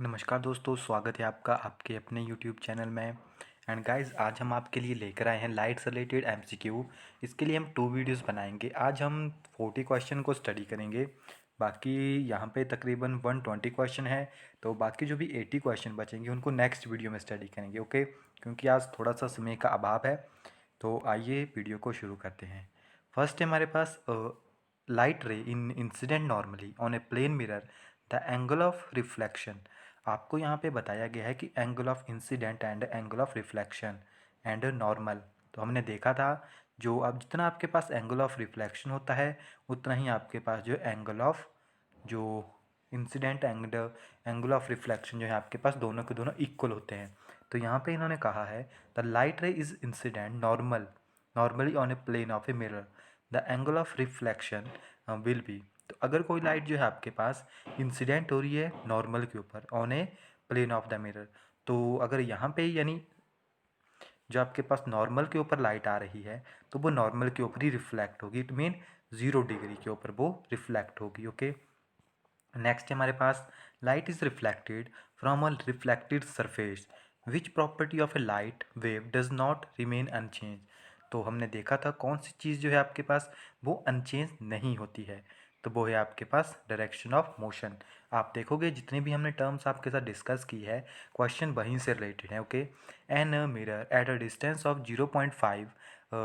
नमस्कार दोस्तों, स्वागत है आपका आपके अपने यूट्यूब चैनल में। एंड गाइस, आज हम आपके लिए लेकर आए हैं लाइट से रिलेटेड एमसीक्यू। इसके लिए हम 2 वीडियोस बनाएंगे। आज हम 40 क्वेश्चन को स्टडी करेंगे। बाकी यहाँ पे तकरीबन 120 क्वेश्चन है, तो बाकी जो भी 80 क्वेश्चन बचेंगे उनको नेक्स्ट वीडियो में स्टडी करेंगे। ओके, क्योंकि आज थोड़ा सा समय का अभाव है। तो आइए वीडियो को शुरू करते हैं। फर्स्ट है हमारे पास light ray in incident normally on a plane mirror, the angle of reflection. आपको यहाँ पे बताया गया है कि angle of incident and angle of reflection and normal. तो हमने देखा था जो अब जितना आपके पास एंगल ऑफ रिफ्लेक्शन होता है उतना ही आपके पास जो एंगल ऑफ जो incident and angle of reflection जो है आपके पास दोनों के दोनों इक्वल होते हैं। तो यहाँ पे इन्होंने कहा है the light ray is incident normally on a plane of a mirror, the angle of reflection will be. तो अगर कोई लाइट जो है आपके पास इंसिडेंट हो रही है नॉर्मल के ऊपर on a plane of the mirror, तो अगर यहाँ पे यानी जो आपके पास नॉर्मल के ऊपर लाइट आ रही है तो वो नॉर्मल के ऊपर ही रिफ्लेक्ट होगी। इट मीन 0 डिग्री के ऊपर वो रिफ्लेक्ट होगी। ओके, नेक्स्ट हमारे पास light is reflected from a reflected surface, which property of a light wave does not remain unchange. तो हमने देखा था कौन सी चीज़ जो है आपके पास वो अनचेंज नहीं होती है, तो वो है आपके पास डायरेक्शन ऑफ मोशन। आप देखोगे जितने भी हमने टर्म्स आपके साथ डिस्कस की है क्वेश्चन वहीं से रिलेटेड है। Okay, an mirror at a distance of 0.5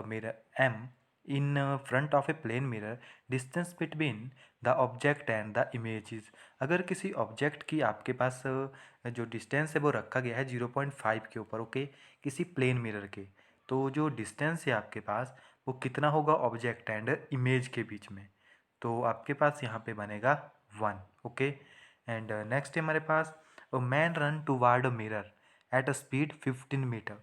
mirror m in front of a plane mirror, distance between the object and the images। अगर किसी ऑब्जेक्ट की आपके पास जो डिस्टेंस है वो रखा गया है 0.5 के ऊपर, ओके, किसी प्लेन मिरर के, तो जो डिस्टेंस है आपके पास वो कितना होगा ऑब्जेक्ट एंड इमेज के बीच में, तो आपके पास यहाँ पे बनेगा 1। ओके, एंड नेक्स्ट है हमारे पास man run toward a mirror at a speed 15 meter.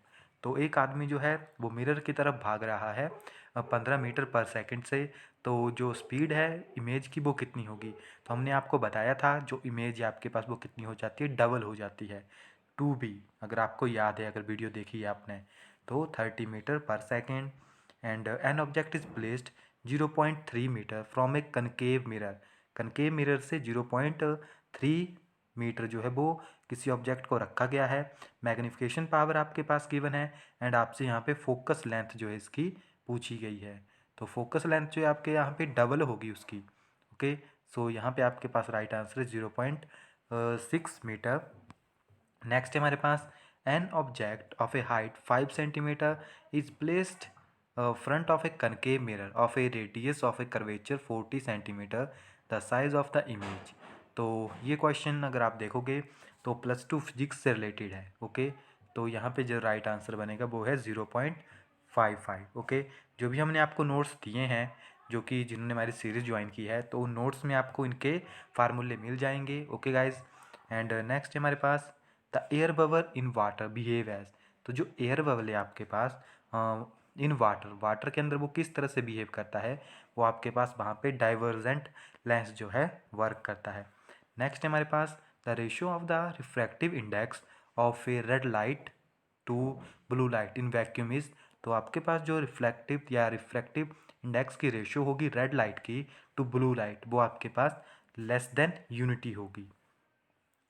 तो एक आदमी जो है वो मिरर की तरफ भाग रहा है 15 मीटर पर सेकंड से। तो जो स्पीड है इमेज की वो कितनी होगी, तो हमने आपको बताया था जो इमेज है आपके पास वो कितनी हो जाती है, डबल हो जाती है 2b। अगर आपको याद है, अगर वीडियो देखी है आपने, तो 30 metre per second. And an object is placed 0.3 metre from a concave mirror. Concave mirror से 0.3 मीटर जो है वो किसी ऑब्जेक्ट को रखा गया है। मैग्नीफिकेशन पावर आपके पास गिवन है एंड आपसे यहाँ पे फोकस लेंथ जो है इसकी पूछी गई है। तो फोकस लेंथ जो है आपके यहाँ पे डबल होगी उसकी। ओके, सो यहाँ पे आपके पास राइट आंसर है 0.6 मीटर। नेक्स्ट है हमारे पास an object of a height 5 centimeter is placed front of a concave mirror of a radius of a curvature 40 centimeter, the size of the image. तो ये क्वेश्चन अगर आप देखोगे तो +2 फिजिक्स से रिलेटेड है। ओके, तो यहाँ पे जो राइट आंसर बनेगा वो है 0.55। ओके, जो भी हमने आपको नोट्स दिए हैं, जो कि जिन्होंने हमारी सीरीज़ ज्वाइन की है, तो उन नोट्स में आपको इनके फार्मूले मिल जाएंगे। ओके गाइज, एंड नेक्स्ट हमारे पास the air bubble in water behave as. तो जो एयर बबल है आपके पास इन वाटर, वाटर के अंदर वो किस तरह से बिहेव करता है, वो आपके पास वहाँ पे डाइवर्जेंट लेंस जो है वर्क करता है। नेक्स्ट हमारे पास the ratio of the refractive index of a red light to blue light in vacuum is. तो आपके पास जो रिफ्लेक्टिव या रिफ्रैक्टिव इंडेक्स की रेशियो होगी रेड लाइट की टू ब्लू लाइट, वो आपके पास लेस देन यूनिटी होगी।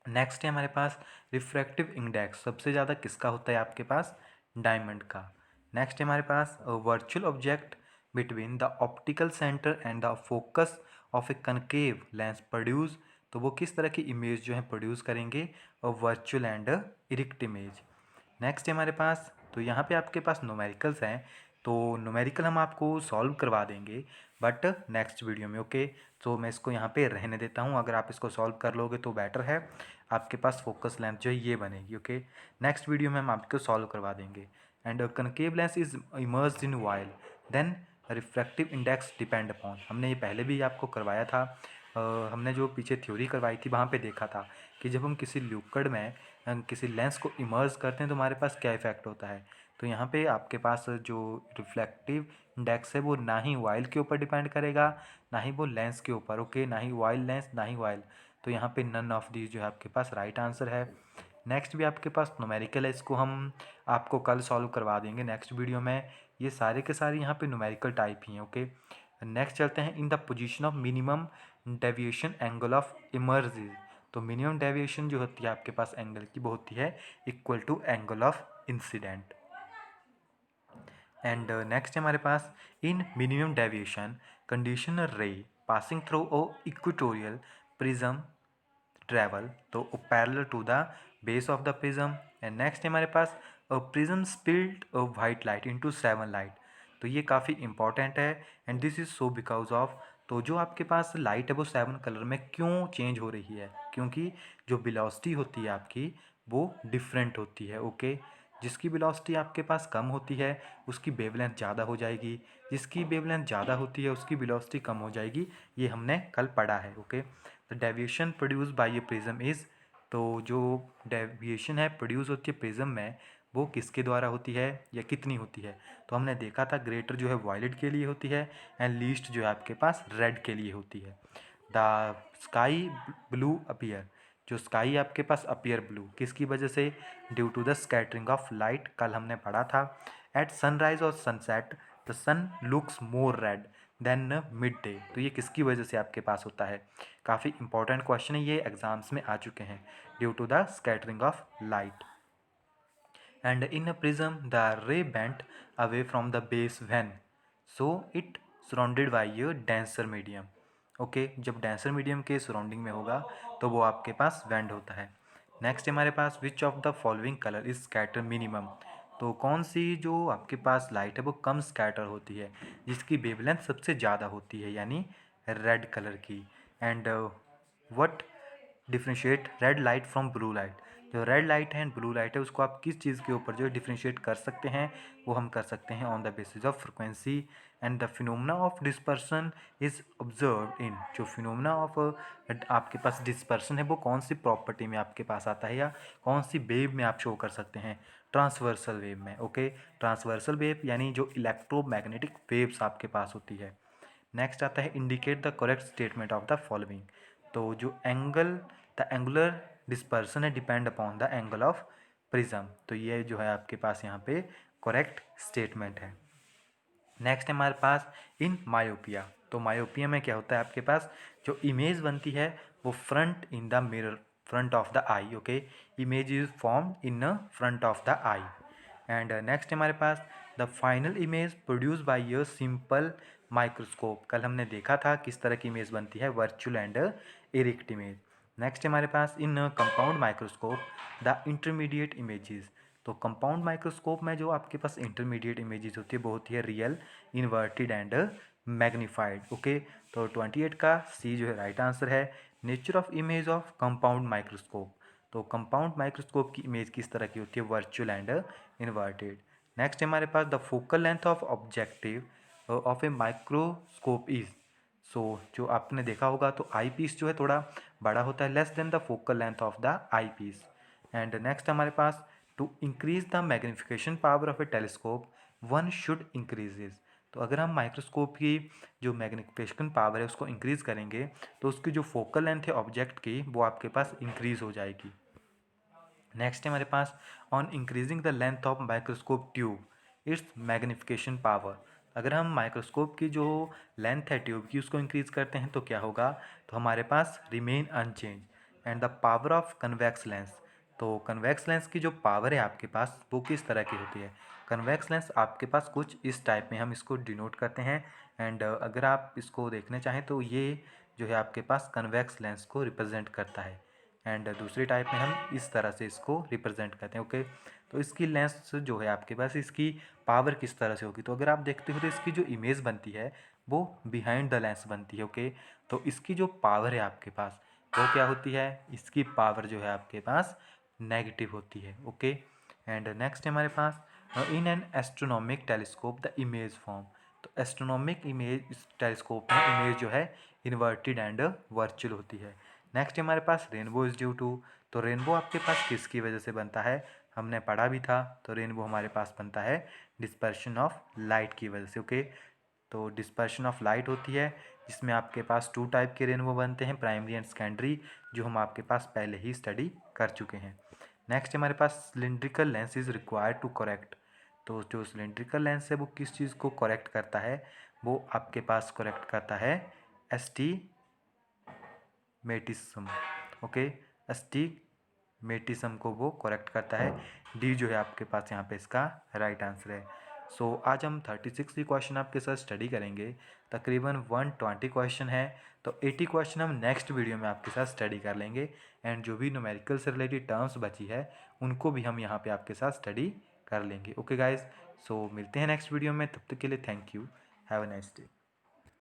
नेक्स्ट है हमारे पास रिफ्रैक्टिव इंडेक्स सबसे ज़्यादा किसका होता है आपके पास, डायमंड का। नेक्स्ट है हमारे पास virtual object between the optical center and the focus of a concave lens produce. तो वो किस तरह की इमेज जो है प्रोड्यूस करेंगे, virtual and erect image. Next है हमारे पास, तो यहाँ पे आपके पास न्यूमेरिकल्स हैं, तो न्यूमेरिकल हम आपको सॉल्व करवा देंगे बट नेक्स्ट वीडियो में। ओके, तो मैं इसको यहाँ पे रहने देता हूँ। अगर आप इसको सॉल्व कर लोगे तो बेटर है, आपके पास फोकस लेंथ जो है ये बनेगी। ओके, नेक्स्ट वीडियो में हम आपको सॉल्व करवा देंगे। And concave lens is immersed in oil, then refractive index depend upon. हमने ये पहले भी आपको करवाया था। हमने जो पीछे थ्योरी करवाई थी वहाँ पे देखा था कि जब हम किसी लिक्विड में किसी लेंस को इमर्ज करते हैं तो हमारे पास क्या इफेक्ट होता है। तो यहाँ पे आपके पास जो रिफ्लेक्टिव इंडेक्स है वो ना ही ऑयल के ऊपर डिपेंड करेगा, ना ही वो लेंस के ऊपर। ओके, ना ही ऑयल लेंस ना ही ऑयल, तो यहाँ पे नन ऑफ दीज जो है आपके पास राइट आंसर है। नेक्स्ट भी आपके पास न्यूमेरिकल है, इसको हम आपको कल सॉल्व करवा देंगे नेक्स्ट वीडियो में। ये सारे के सारे यहाँ पे न्यूमेरिकल टाइप ही हैं। ओके, नेक्स्ट चलते हैं in the position of minimum deviation angle of emerge. तो मिनिमम डेविएशन जो होती है आपके पास एंगल की वो होती है equal to angle of incident. And next है हमारे पास in minimum deviation conditional ray passing through o equatorial prism travel to parallel to the base of the prism. And next है हमारे पास prism spilled white light into 7 light. तो ये काफ़ी important है and this is so because of, तो जो आपके पास लाइट है वो 7 कलर में क्यों चेंज हो रही है, क्योंकि जो वेलोसिटी होती है आपकी वो डिफरेंट होती है। ओके, जिसकी वेलोसिटी आपके पास कम होती है उसकी वेवलेंथ ज़्यादा हो जाएगी, जिसकी वेवलेंथ ज़्यादा होती है उसकी वेलोसिटी कम हो जाएगी, ये हमने कल पढ़ा है। Okay, the deviation produce by A prism is, तो जो डेविएशन है प्रोड्यूस होती है प्रिज्म में वो किसके द्वारा होती है या कितनी होती है, तो हमने देखा था ग्रेटर जो है वायलेट के लिए होती है एंड लीस्ट जो है आपके पास रेड के लिए होती है। द स्काई ब्लू अपीयर, जो स्काई आपके पास अपीयर ब्लू किसकी वजह से, due to the scattering of light, कल हमने पढ़ा था। एट सनराइज और sunset the sun looks more red than mid day, तो ये किसकी वजह से आपके पास होता है, काफ़ी इंपॉर्टेंट क्वेश्चन है, ये एग्जाम्स में आ चुके हैं, due to the scattering of light. And in a prism the ray bent away from the base when so it surrounded by a denser medium. Okay, जब डेंसर मीडियम के surrounding में होगा तो वो आपके पास वेंड होता है। नेक्स्ट हमारे पास which of the following colour is scatter minimum, तो कौन सी जो आपके पास लाइट है वो कम स्कैटर होती है, जिसकी वेवलेंथ सबसे ज़्यादा होती है, यानी रेड कलर की। And what differentiate red light from blue light, जो रेड लाइट है एंड ब्लू लाइट है उसको आप किस चीज़ के ऊपर जो है डिफ्रेंशिएट कर सकते हैं, वो हम कर सकते हैं on the basis of frequency. And the phenomena of dispersion is observed in, जो फिनोमेना ऑफ आपके पास डिस्पर्सन है वो कौन सी प्रॉपर्टी में आपके पास आता है या कौन सी वेव में आप शो कर सकते हैं, ट्रांसवर्सल वेव में। ओके, ट्रांसवर्सल वेव यानी जो इलेक्ट्रोमैग्नेटिक वेव्स आपके पास होती है। नेक्स्ट आता है indicate the correct statement of the following, तो जो द एंगुलर डिस्पर्सन है depend upon the angle of prism, तो ये जो है आपके पास यहाँ पे करेक्ट स्टेटमेंट है। नेक्स्ट है हमारे पास इन मायोपिया, तो मायोपिया में क्या होता है आपके पास जो इमेज बनती है वो front in the mirror, front of the eye. Okay, image is formed in front of the eye. And next हमारे पास the final image produce by your simple microscope, कल हमने देखा था किस तरह की इमेज बनती है, virtual and erect image. Next हमारे पास in compound microscope the intermediate images, तो कंपाउंड माइक्रोस्कोप में जो आपके पास इंटरमीडिएट इमेजेस होती है वो होती है real, inverted and magnified. Okay, तो 28 का सी जो है राइट आंसर है। Nature of image of compound microscope, तो कंपाउंड माइक्रोस्कोप की इमेज किस तरह की होती है, वर्चुअल एंड इन्वर्टेड। नेक्स्ट हमारे पास the focal length of objective of a microscope is, so जो आपने देखा होगा तो आई पीस जो है थोड़ा बड़ा होता है, less than the focal length of the eyepiece. And next हमारे पास to increase the magnification power of a telescope one should increases, तो अगर हम माइक्रोस्कोप की जो मैग्निफिकेशन पावर है उसको इंक्रीज करेंगे तो उसकी जो फोकल लेंथ है ऑब्जेक्ट की वो आपके पास इंक्रीज हो जाएगी। नेक्स्ट है हमारे pass on increasing the length of microscope tube it's magnification power, अगर हम माइक्रोस्कोप की जो लेंथ है ट्यूब की उसको इंक्रीज करते हैं तो क्या होगा, तो हमारे पास remain unchange. And the power of convex lens, तो कन्वेक्स लेंस की जो पावर है आपके पास वो किस तरह की होती है, कन्वेक्स लेंस आपके पास कुछ इस टाइप में हम इसको डिनोट करते हैं। एंड अगर आप इसको देखना चाहें तो ये जो है आपके पास कन्वेक्स लेंस को रिप्रेजेंट करता है। एंड दूसरी टाइप में हम इस तरह से इसको रिप्रेजेंट करते हैं। ओके, तो इसकी लेंस जो है आपके पास इसकी पावर किस तरह से होगी, तो अगर आप देखते हो तो इसकी जो इमेज बनती है वो बिहाइंड द लेंस बनती है। ओके, तो इसकी जो पावर है आपके पास वो क्या होती है, इसकी पावर जो है आपके पास नेगेटिव होती है। ओके, एंड नेक्स्ट हमारे पास in an astronomic telescope the image form, तो एस्ट्रोनॉमिक इमेज इस टेलीस्कोप में इमेज जो है इन्वर्टेड एंड वर्चुअल होती है। नेक्स्ट हमारे पास रेनबो इज ड्यू टू, तो रेनबो आपके पास किसकी वजह से बनता है, हमने पढ़ा भी था, तो रेनबो हमारे पास बनता है डिस्पर्शन ऑफ लाइट की वजह से। ओके, तो डिस्पर्शन ऑफ लाइट होती है जिसमें आपके पास 2 टाइप के रेनबो बनते हैं, प्राइमरी एंड सेकेंडरी, जो हम आपके पास पहले ही स्टडी कर चुके हैं। नेक्स्ट हमारे पास cylindrical lens is required to correct, तो जो सिलिंड्रिकल लेंस है वो किस चीज़ को करेक्ट करता है, वो आपके पास करेक्ट करता है एस्टीमेटिज्म। ओके, अस्टिगमेटिज्म को वो करेक्ट करता है। डी जो है आपके पास यहाँ पे इसका राइट आंसर है। सो आज हम 36 क्वेश्चन आपके साथ स्टडी करेंगे। तकरीबन 120 क्वेश्चन है, तो 80 क्वेश्चन हम नेक्स्ट वीडियो में आपके साथ स्टडी कर लेंगे। एंड जो भी न्यूमेरिकल से रिलेटेड टर्म्स बची है उनको भी हम यहाँ पे आपके साथ स्टडी कर लेंगे। ओके गाइज, सो मिलते हैं नेक्स्ट वीडियो में, तब तक के लिए thank you, have a nice day.